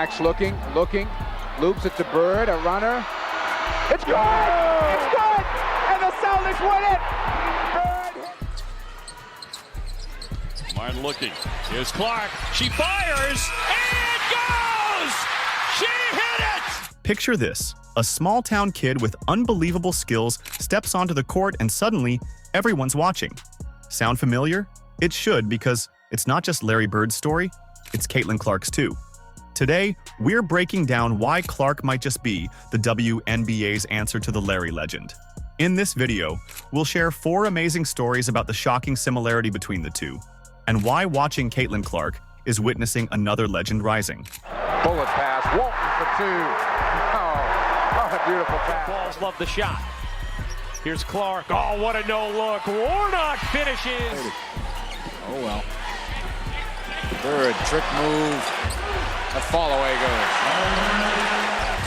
Max looking, loops it to Bird, a runner. It's good! It's good! And the Celtics win it! Bird! Martin looking. Here's Clark. She fires and goes! She hit it! Picture this. A small-town kid with unbelievable skills steps onto the court and suddenly, everyone's watching. Sound familiar? It should, because it's not just Larry Bird's story, it's Caitlin Clark's too. Today, we're breaking down why Clark might just be the WNBA's answer to the Larry legend. In this video, we'll share 4 amazing stories about the shocking similarity between the two, and why watching Caitlin Clark is witnessing another legend rising. Bullet pass, Walton for 2. Oh, what a beautiful pass. Balls love the shot. Here's Clark. Oh, what a no-look. Warnock finishes. Oh, well. Bird, trick move. The fall away goes.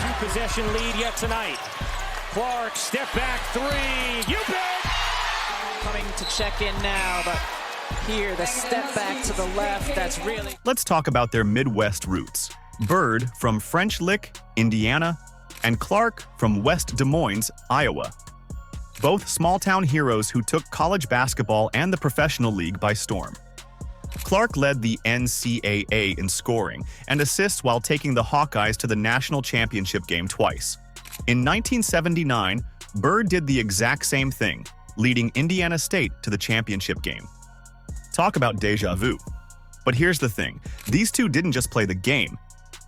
2-possession lead yet tonight. Clark, step back 3. You bet! Coming to check in now, but here, the step back to the left, that's really... Let's talk about their Midwest roots. Bird from French Lick, Indiana, and Clark from West Des Moines, Iowa. Both small-town heroes who took college basketball and the professional league by storm. Clark led the NCAA in scoring and assists while taking the Hawkeyes to the national championship game twice. In 1979, Bird did the exact same thing, leading Indiana State to the championship game. Talk about deja vu. But here's the thing, these two didn't just play the game,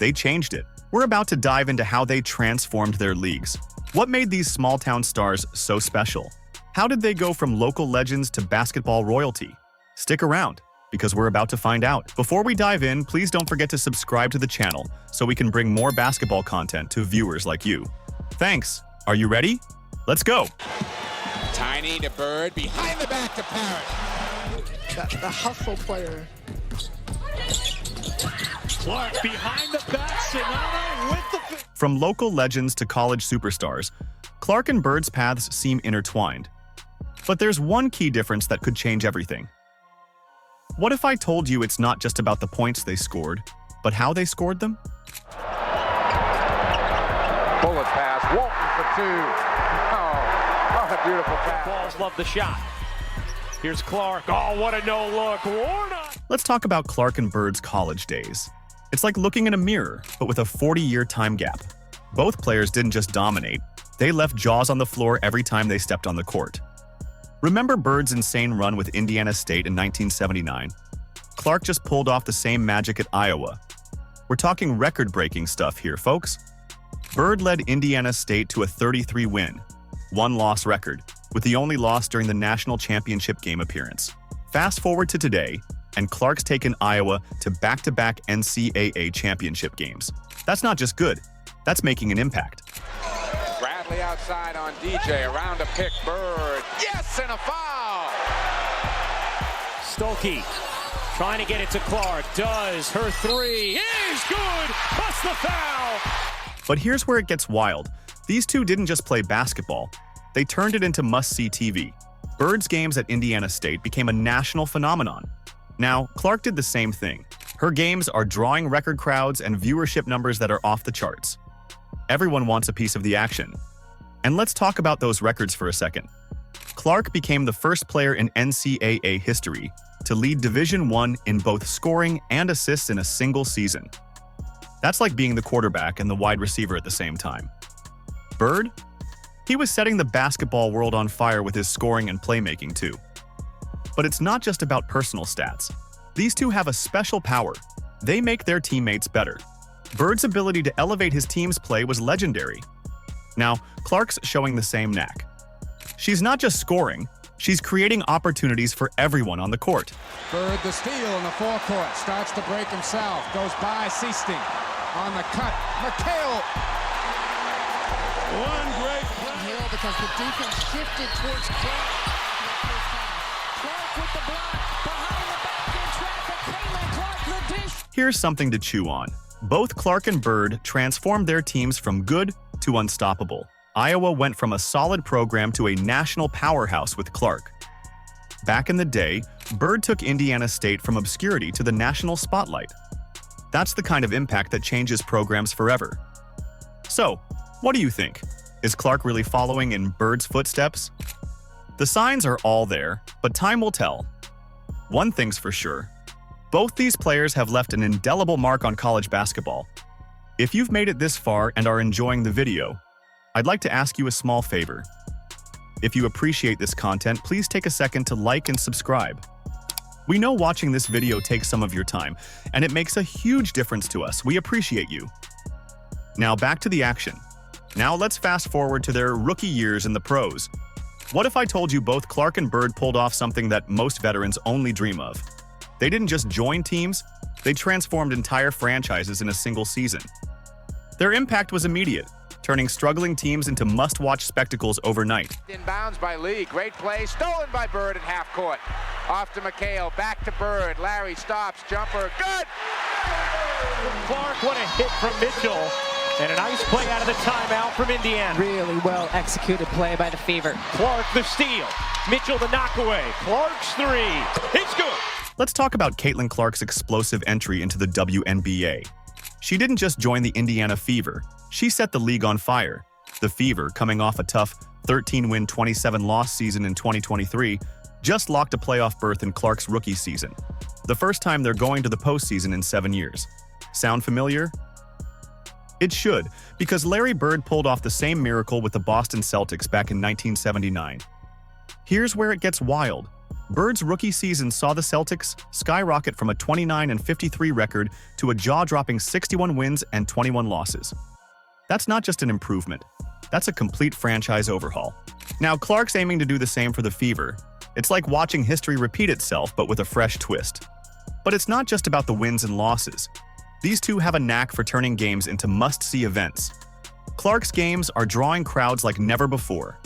they changed it. We're about to dive into how they transformed their leagues. What made these small-town stars so special? How did they go from local legends to basketball royalty? Stick around, because we're about to find out. Before we dive in, please don't forget to subscribe to the channel so we can bring more basketball content to viewers like you. Thanks. Are you ready? Let's go. Tiny to Bird, behind the back to Parrott. The hustle player. Clark behind the back, Sonata with the... From local legends to college superstars, Clark and Bird's paths seem intertwined. But there's one key difference that could change everything. What if I told you it's not just about the points they scored, but how they scored them? Bullet pass, Walton for 2. Oh, what a beautiful pass. Balls love the shot. Here's Clark. Oh, what a no-look. Warnock. Let's talk about Clark and Bird's college days. It's like looking in a mirror, but with a 40-year time gap. Both players didn't just dominate, they left jaws on the floor every time they stepped on the court. Remember Bird's insane run with Indiana State in 1979? Clark just pulled off the same magic at Iowa. We're talking record-breaking stuff here, folks. Bird led Indiana State to a 33-win, 1-loss record, with the only loss during the national championship game appearance. Fast forward to today, and Clark's taken Iowa to back-to-back NCAA championship games. That's not just good, that's making an impact. Bradley outside on DJ, around to pick Bird. Yes, and a foul! Stolke trying to get it to Clark. Does. Her 3 is good, plus the foul! But here's where it gets wild. These two didn't just play basketball, they turned it into must-see TV. Bird's games at Indiana State became a national phenomenon. Now, Clark did the same thing. Her games are drawing record crowds and viewership numbers that are off the charts. Everyone wants a piece of the action. And let's talk about those records for a second. Clark became the first player in NCAA history to lead Division I in both scoring and assists in a single season. That's like being the quarterback and the wide receiver at the same time. Bird? He was setting the basketball world on fire with his scoring and playmaking too. But it's not just about personal stats. These two have a special power. They make their teammates better. Bird's ability to elevate his team's play was legendary. Now, Clark's showing the same knack. She's not just scoring, she's creating opportunities for everyone on the court. Bird the steal in the forecourt, starts to break himself, goes by Seasting on the cut. McHale. One great play. Hill because the defense shifted towards Clark. Clark with the block, behind the back in traffic, Caitlin Clark the dish. Here's something to chew on. Both Clark and Bird transformed their teams from good to unstoppable. Iowa went from a solid program to a national powerhouse with Clark. Back in the day, Bird took Indiana State from obscurity to the national spotlight. That's the kind of impact that changes programs forever. So, what do you think? Is Clark really following in Bird's footsteps? The signs are all there, but time will tell. One thing's for sure. Both these players have left an indelible mark on college basketball. If you've made it this far and are enjoying the video, I'd like to ask you a small favor. If you appreciate this content, please take a second to like and subscribe. We know watching this video takes some of your time, and it makes a huge difference to us. We appreciate you. Now back to the action. Now let's fast forward to their rookie years in the pros. What if I told you both Clark and Bird pulled off something that most veterans only dream of? They didn't just join teams, they transformed entire franchises in a single season. Their impact was immediate, turning struggling teams into must-watch spectacles overnight. Inbounds by Lee. Great play. Stolen by Bird at half court. Off to McHale. Back to Bird. Larry stops. Jumper. Good! Clark, what a hit from Mitchell. And a nice play out of the timeout from Indiana. Really well executed play by the Fever. Clark the steal. Mitchell the knockaway. Clark's three. It's good. Let's talk about Caitlin Clark's explosive entry into the WNBA. She didn't just join the Indiana Fever, she set the league on fire. The Fever, coming off a tough 13-win, 27-loss season in 2023, just locked a playoff berth in Clark's rookie season. The first time they're going to the postseason in 7 years. Sound familiar? It should, because Larry Bird pulled off the same miracle with the Boston Celtics back in 1979. Here's where it gets wild. Bird's rookie season saw the Celtics skyrocket from a 29-53 record to a jaw-dropping 61 wins and 21 losses. That's not just an improvement, that's a complete franchise overhaul. Now Clark's aiming to do the same for the Fever. It's like watching history repeat itself, but with a fresh twist. But it's not just about the wins and losses. These two have a knack for turning games into must-see events. Clark's games are drawing crowds like never before.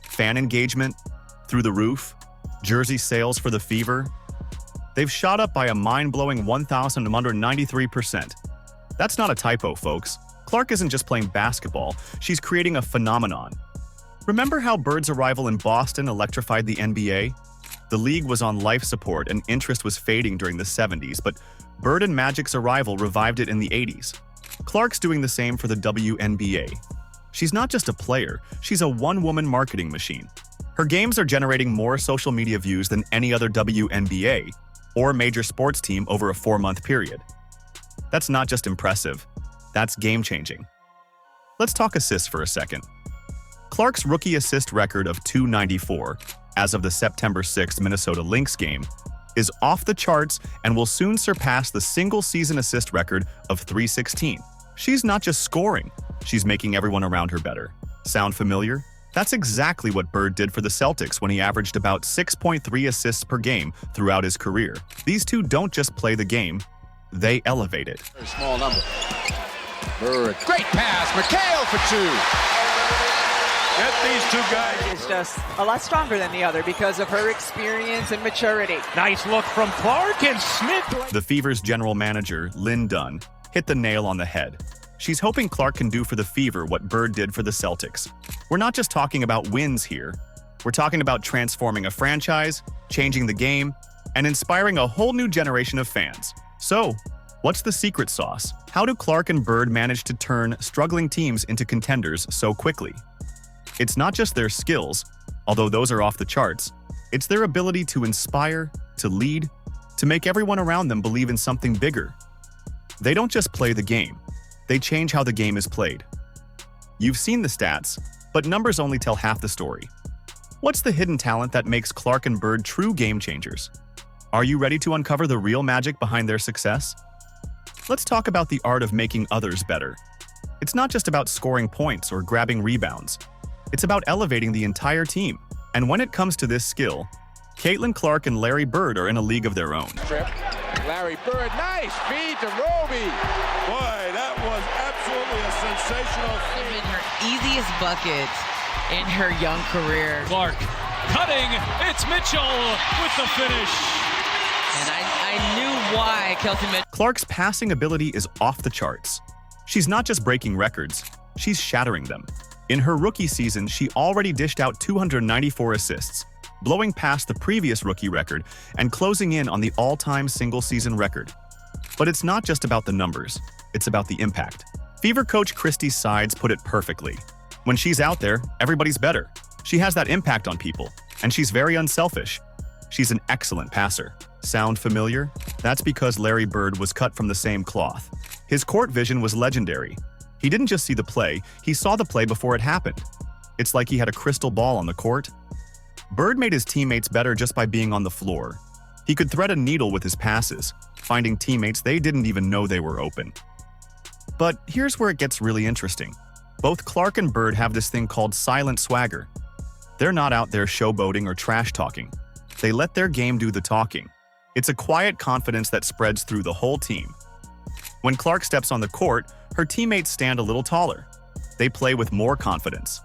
Fan engagement, through the roof, jersey sales for the Fever, they've shot up by a mind-blowing 1,193%. That's not a typo, folks. Clark isn't just playing basketball, she's creating a phenomenon. Remember how Bird's arrival in Boston electrified the NBA? The league was on life support and interest was fading during the 70s, but Bird and Magic's arrival revived it in the 80s. Clark's doing the same for the WNBA. She's not just a player, she's a one-woman marketing machine. Her games are generating more social media views than any other WNBA or major sports team over a 4-month period. That's not just impressive, that's game-changing. Let's talk assists for a second. Clark's rookie assist record of 294, as of the September 6th Minnesota Lynx game, is off the charts and will soon surpass the single-season assist record of 316. She's not just scoring, she's making everyone around her better. Sound familiar? That's exactly what Bird did for the Celtics when he averaged about 6.3 assists per game throughout his career. These two don't just play the game, they elevate it. Very small number. Bird. Great pass. McHale for two. Get these two guys. Is just a lot stronger than the other because of her experience and maturity. Nice look from Clark and Smith. The Fever's general manager, Lynn Dunn, hit the nail on the head. She's hoping Clark can do for the Fever what Bird did for the Celtics. We're not just talking about wins here. We're talking about transforming a franchise, changing the game, and inspiring a whole new generation of fans. So, what's the secret sauce? How do Clark and Bird manage to turn struggling teams into contenders so quickly? It's not just their skills, although those are off the charts. It's their ability to inspire, to lead, to make everyone around them believe in something bigger. They don't just play the game. They change how the game is played. You've seen the stats, but numbers only tell half the story. What's the hidden talent that makes Clark and Bird true game changers? Are you ready to uncover the real magic behind their success? Let's talk about the art of making others better. It's not just about scoring points or grabbing rebounds. It's about elevating the entire team. And when it comes to this skill, Caitlin Clark and Larry Bird are in a league of their own. Trip. Larry Bird, nice feed to Roby. Boy, that was absolutely a sensational feed. Been her easiest bucket in her young career. Clark cutting. It's Mitchell with the finish. And I knew why Kelsey Mitchell. Clark's passing ability is off the charts. She's not just breaking records, she's shattering them. In her rookie season, she already dished out 294 assists, blowing past the previous rookie record and closing in on the all-time single-season record. But it's not just about the numbers, it's about the impact. Fever coach Christy Sides put it perfectly. When she's out there, everybody's better. She has that impact on people, and she's very unselfish. She's an excellent passer. Sound familiar? That's because Larry Bird was cut from the same cloth. His court vision was legendary. He didn't just see the play, he saw the play before it happened. It's like he had a crystal ball on the court. Bird made his teammates better just by being on the floor. He could thread a needle with his passes, finding teammates they didn't even know they were open. But here's where it gets really interesting. Both Clark and Bird have this thing called silent swagger. They're not out there showboating or trash talking. They let their game do the talking. It's a quiet confidence that spreads through the whole team. When Clark steps on the court, her teammates stand a little taller. They play with more confidence.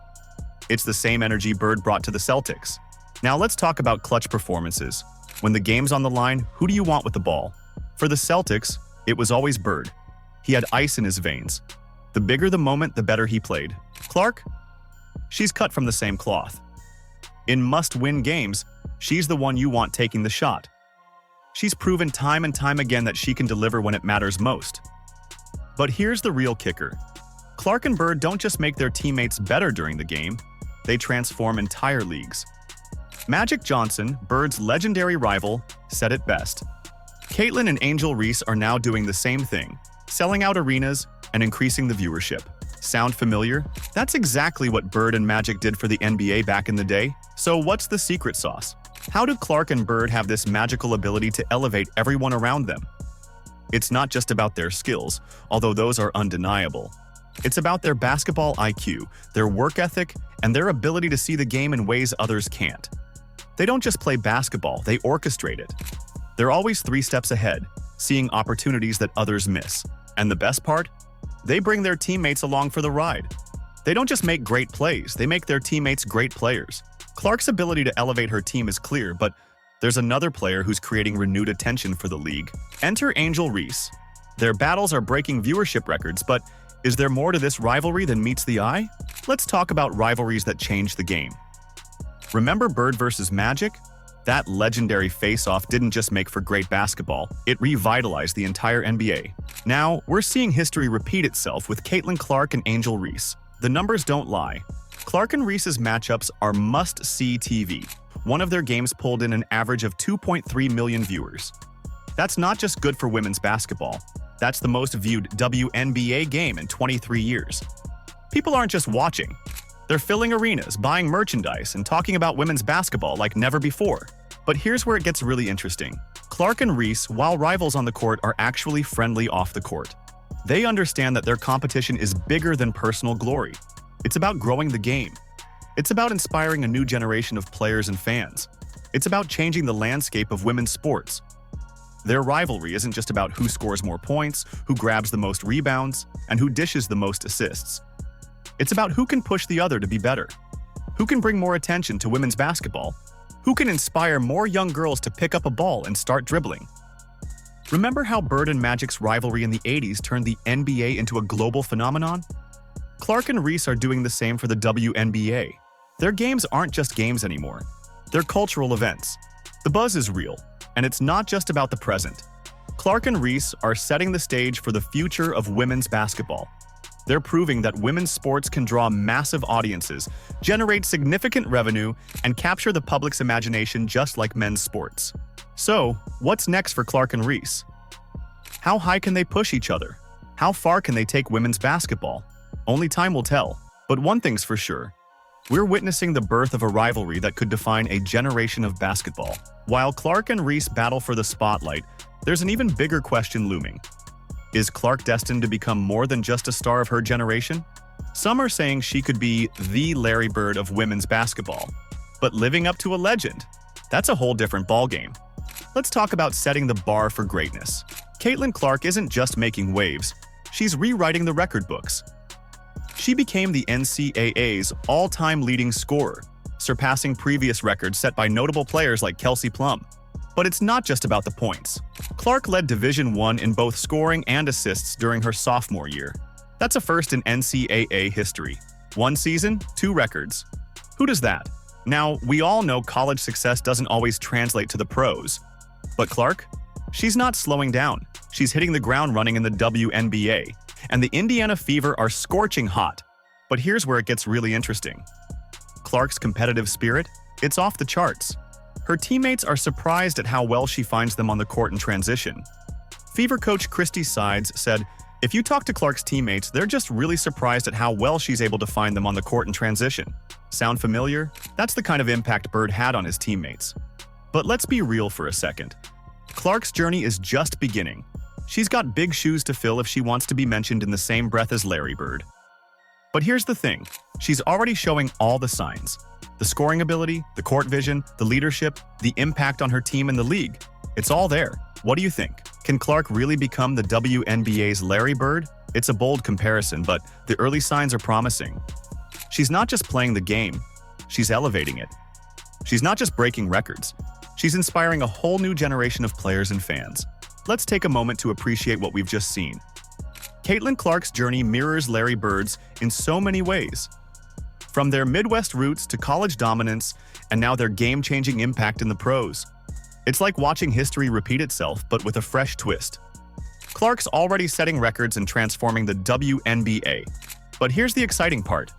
It's the same energy Bird brought to the Celtics. Now let's talk about clutch performances. When the game's on the line, who do you want with the ball? For the Celtics, it was always Bird. He had ice in his veins. The bigger the moment, the better he played. Clark? She's cut from the same cloth. In must-win games, she's the one you want taking the shot. She's proven time and time again that she can deliver when it matters most. But here's the real kicker. Clark and Bird don't just make their teammates better during the game, they transform entire leagues. Magic Johnson, Bird's legendary rival, said it best. Caitlin and Angel Reese are now doing the same thing, selling out arenas and increasing the viewership. Sound familiar? That's exactly what Bird and Magic did for the NBA back in the day. So what's the secret sauce? How do Clark and Bird have this magical ability to elevate everyone around them? It's not just about their skills, although those are undeniable. It's about their basketball IQ, their work ethic, and their ability to see the game in ways others can't. They don't just play basketball, they orchestrate it. They're always 3 steps ahead, seeing opportunities that others miss. And the best part? They bring their teammates along for the ride. They don't just make great plays, they make their teammates great players. Clark's ability to elevate her team is clear, but there's another player who's creating renewed attention for the league. Enter Angel Reese. Their battles are breaking viewership records, but is there more to this rivalry than meets the eye? Let's talk about rivalries that change the game. Remember Bird versus Magic? That legendary face-off didn't just make for great basketball, it revitalized the entire NBA. Now, we're seeing history repeat itself with Caitlin Clark and Angel Reese. The numbers don't lie. Clark and Reese's matchups are must-see TV. One of their games pulled in an average of 2.3 million viewers. That's not just good for women's basketball. That's the most viewed WNBA game in 23 years. People aren't just watching. They're filling arenas, buying merchandise, and talking about women's basketball like never before. But here's where it gets really interesting. Clark and Reese, while rivals on the court, are actually friendly off the court. They understand that their competition is bigger than personal glory. It's about growing the game. It's about inspiring a new generation of players and fans. It's about changing the landscape of women's sports. Their rivalry isn't just about who scores more points, who grabs the most rebounds, and who dishes the most assists. It's about who can push the other to be better, who can bring more attention to women's basketball, who can inspire more young girls to pick up a ball and start dribbling. Remember how Bird and Magic's rivalry in the 80s turned the NBA into a global phenomenon? Clark and Reese are doing the same for the WNBA. Their games aren't just games anymore. They're cultural events. The buzz is real, and it's not just about the present. Clark and Reese are setting the stage for the future of women's basketball. They're proving that women's sports can draw massive audiences, generate significant revenue, and capture the public's imagination just like men's sports. So, what's next for Clark and Reese? How high can they push each other? How far can they take women's basketball? Only time will tell. But one thing's for sure. We're witnessing the birth of a rivalry that could define a generation of basketball. While Clark and Reese battle for the spotlight, there's an even bigger question looming. Is Clark destined to become more than just a star of her generation? Some are saying she could be the Larry Bird of women's basketball. But living up to a legend, that's a whole different ballgame. Let's talk about setting the bar for greatness. Caitlin Clark isn't just making waves, she's rewriting the record books. She became the NCAA's all-time leading scorer, surpassing previous records set by notable players like Kelsey Plum. But it's not just about the points. Clark led Division I in both scoring and assists during her sophomore year. That's a first in NCAA history. 1 season, 2 records. Who does that? Now, we all know college success doesn't always translate to the pros. But Clark? She's not slowing down. She's hitting the ground running in the WNBA, and the Indiana Fever are scorching hot. But here's where it gets really interesting. Clark's competitive spirit? It's off the charts. Her teammates are surprised at how well she finds them on the court in transition. Fever coach Christy Sides said, "If you talk to Clark's teammates, they're just really surprised at how well she's able to find them on the court in transition." Sound familiar? That's the kind of impact Bird had on his teammates. But let's be real for a second. Clark's journey is just beginning. She's got big shoes to fill if she wants to be mentioned in the same breath as Larry Bird. But here's the thing. She's already showing all the signs. The scoring ability, the court vision, the leadership, the impact on her team and the league. It's all there. What do you think? Can Clark really become the WNBA's Larry Bird? It's a bold comparison, but the early signs are promising. She's not just playing the game, she's elevating it. She's not just breaking records, she's inspiring a whole new generation of players and fans. Let's take a moment to appreciate what we've just seen. Caitlin Clark's journey mirrors Larry Bird's in so many ways. From their Midwest roots to college dominance, and now their game-changing impact in the pros. It's like watching history repeat itself, but with a fresh twist. Clark's already setting records and transforming the WNBA. But here's the exciting part.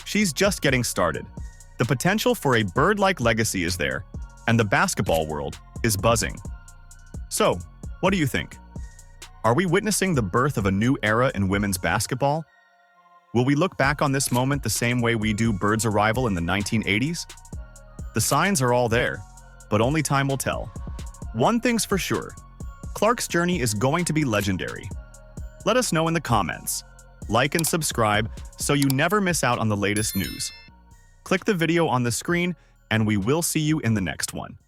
She's just getting started. The potential for a Bird-like legacy is there, and the basketball world is buzzing. So, what do you think? Are we witnessing the birth of a new era in women's basketball? Will we look back on this moment the same way we do Bird's arrival in the 1980s? The signs are all there, but only time will tell. One thing's for sure, Clark's journey is going to be legendary. Let us know in the comments. Like and subscribe so you never miss out on the latest news. Click the video on the screen, and we will see you in the next one.